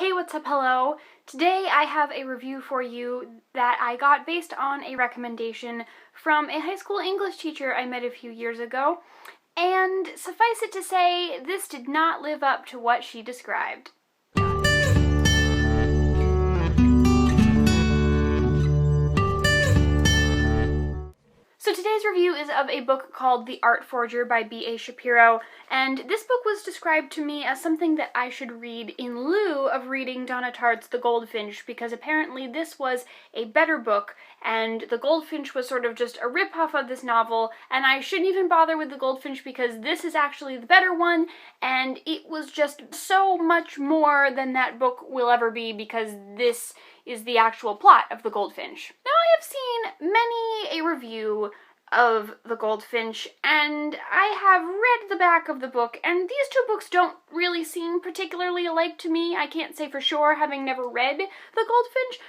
Hey, what's up, hello? Today I have a review for you that I got based on a recommendation from a high school English teacher I met a few years ago, and suffice it to say, this did not live up to what she described. So today's review is of a book called The Art Forger by Ba Shapiro, and this book was described to me as something that I should read in lieu of reading Donna Tartt's The Goldfinch, because apparently this was a better book, and The Goldfinch was sort of just a ripoff of this novel, and I shouldn't even bother with The Goldfinch because this is actually the better one, and it was just so much more than that book will ever be, because this is the actual plot of The Goldfinch. Now, I have seen many a review of The Goldfinch, and I have read the back of the book, and these two books don't really seem particularly alike to me. I can't say for sure, having never read The Goldfinch,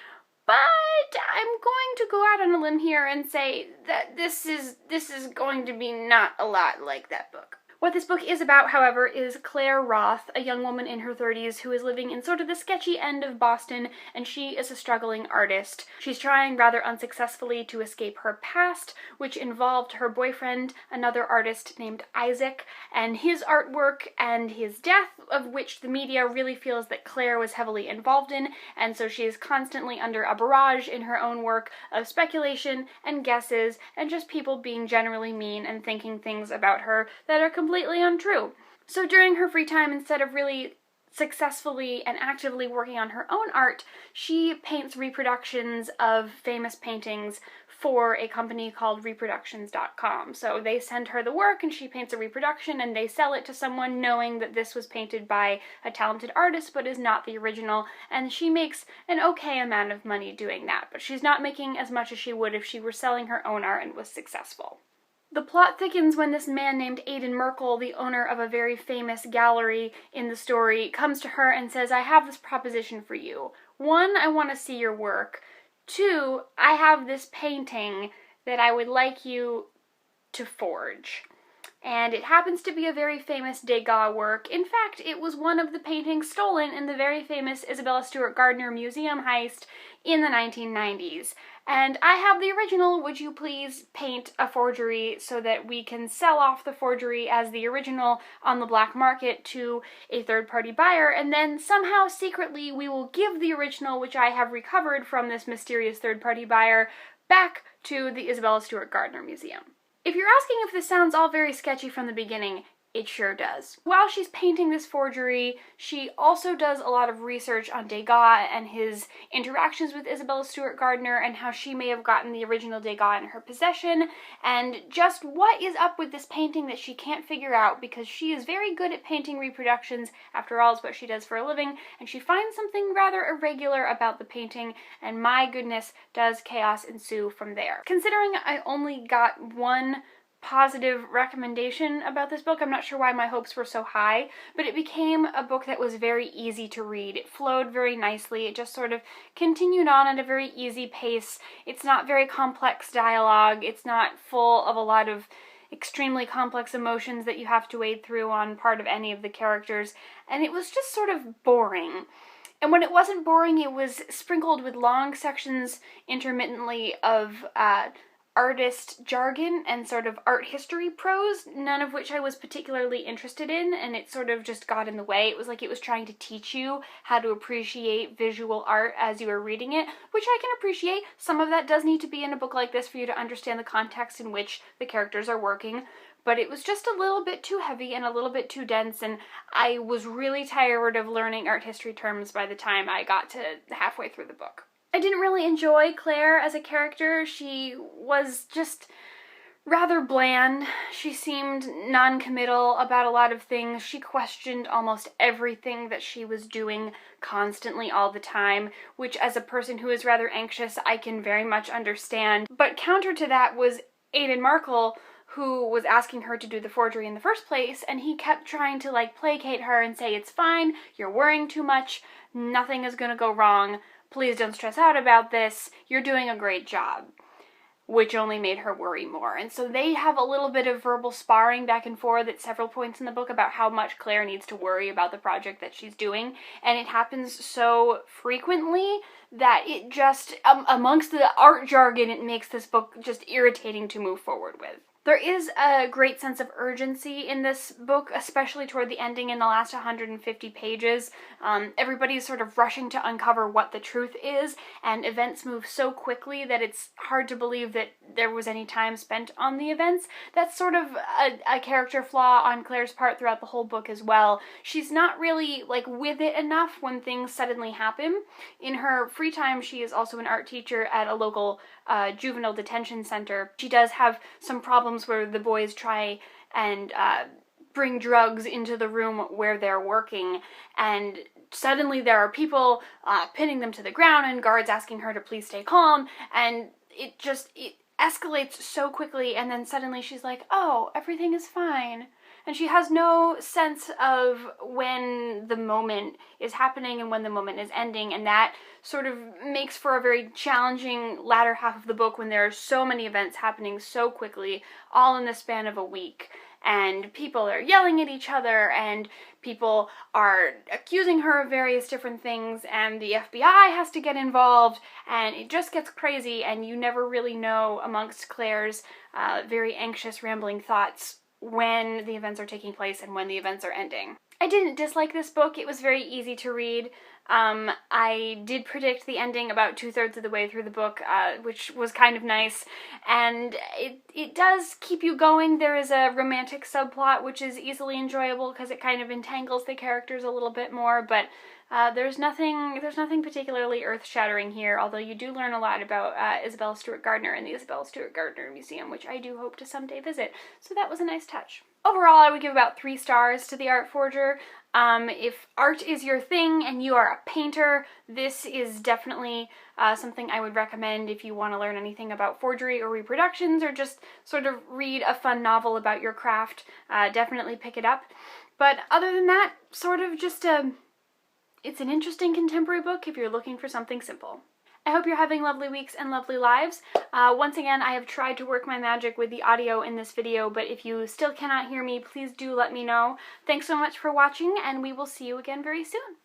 but I'm going to go out on a limb here and say that this is going to be not a lot like that book. What this book is about, however, is Claire Roth, a young woman in her 30s who is living in sort of the sketchy end of Boston, and she is a struggling artist. She's trying rather unsuccessfully to escape her past, which involved her boyfriend, another artist named Isaac, and his artwork and his death, of which the media really feels that Claire was heavily involved in, and so she is constantly under a barrage in her own work of speculation and guesses, and just people being generally mean and thinking things about her that are completely untrue. So during her free time, instead of really successfully and actively working on her own art, she paints reproductions of famous paintings for a company called reproductions.com. So they send her the work and she paints a reproduction and they sell it to someone knowing that this was painted by a talented artist but is not the original, and she makes an okay amount of money doing that, but she's not making as much as she would if she were selling her own art and was successful. The plot thickens when this man named Aidan Merkel, the owner of a very famous gallery in the story, comes to her and says, I have this proposition for you. 1, I want to see your work. 2, I have this painting that I would like you to forge. And it happens to be a very famous Degas work. In fact, it was one of the paintings stolen in the very famous Isabella Stewart Gardner Museum heist in the 1990s. And I have the original. Would you please paint a forgery so that we can sell off the forgery as the original on the black market to a third-party buyer, and then somehow secretly we will give the original, which I have recovered from this mysterious third-party buyer, back to the Isabella Stewart Gardner Museum. If you're asking if this sounds all very sketchy from the beginning, it sure does. While she's painting this forgery, she also does a lot of research on Degas and his interactions with Isabella Stewart Gardner and how she may have gotten the original Degas in her possession, and just what is up with this painting that she can't figure out, because she is very good at painting reproductions. After all, it's what she does for a living, and she finds something rather irregular about the painting, and my goodness, does chaos ensue from there. Considering I only got one positive recommendation about this book, I'm not sure why my hopes were so high, but it became a book that was very easy to read. It flowed very nicely. It just sort of continued on at a very easy pace. It's not very complex dialogue. It's not full of a lot of extremely complex emotions that you have to wade through on part of any of the characters, and it was just sort of boring. And when it wasn't boring, it was sprinkled with long sections intermittently of artist jargon and sort of art history prose, none of which I was particularly interested in, and it sort of just got in the way. It was like it was trying to teach you how to appreciate visual art as you were reading it, which I can appreciate. Some of that does need to be in a book like this for you to understand the context in which the characters are working, but it was just a little bit too heavy and a little bit too dense, and I was really tired of learning art history terms by the time I got to halfway through the book. I didn't really enjoy Claire as a character. She was just rather bland. She seemed non-committal about a lot of things. She questioned almost everything that she was doing constantly all the time, which as a person who is rather anxious, I can very much understand. But counter to that was Aidan Merkel, who was asking her to do the forgery in the first place, and he kept trying to placate her and say, it's fine, you're worrying too much, nothing is gonna go wrong, please don't stress out about this, you're doing a great job. which only made her worry more. And so they have a little bit of verbal sparring back and forth at several points in the book about how much Claire needs to worry about the project that she's doing, and it happens so frequently that it just, amongst the art jargon, it makes this book just irritating to move forward with. There is a great sense of urgency in this book, especially toward the ending in the last 150 pages. Everybody's sort of rushing to uncover what the truth is, and events move so quickly that it's hard to believe that there was any time spent on the events. That's sort of a character flaw on Claire's part throughout the whole book as well. She's not really, like, with it enough when things suddenly happen. In her free time, she is also an art teacher at a local juvenile detention center. She does have some problems where the boys try and bring drugs into the room where they're working, and suddenly there are people pinning them to the ground and guards asking her to please stay calm, and it escalates so quickly, and then suddenly she's like, oh, everything is fine. And she has no sense of when the moment is happening and when the moment is ending, and that sort of makes for a very challenging latter half of the book when there are so many events happening so quickly, all in the span of a week. And people are yelling at each other, and people are accusing her of various different things, and the FBI has to get involved, and it just gets crazy, and you never really know amongst Claire's very anxious, rambling thoughts when the events are taking place and when the events are ending. I didn't dislike this book. It was very easy to read. I did predict the ending about 2/3 of the way through the book, which was kind of nice, and it does keep you going. There is a romantic subplot, which is easily enjoyable because it kind of entangles the characters a little bit more, but there's nothing particularly earth-shattering here, although you do learn a lot about Isabella Stewart Gardner and the Isabella Stewart Gardner Museum, which I do hope to someday visit, so that was a nice touch. Overall, I would give about 3 stars to The Art Forger. If art is your thing and you are a painter, this is definitely something I would recommend if you want to learn anything about forgery or reproductions, or just sort of read a fun novel about your craft. Definitely pick it up. But other than that, sort of just it's an interesting contemporary book if you're looking for something simple. I hope you're having lovely weeks and lovely lives. Once again, I have tried to work my magic with the audio in this video, but if you still cannot hear me, please do let me know. Thanks so much for watching, and we will see you again very soon.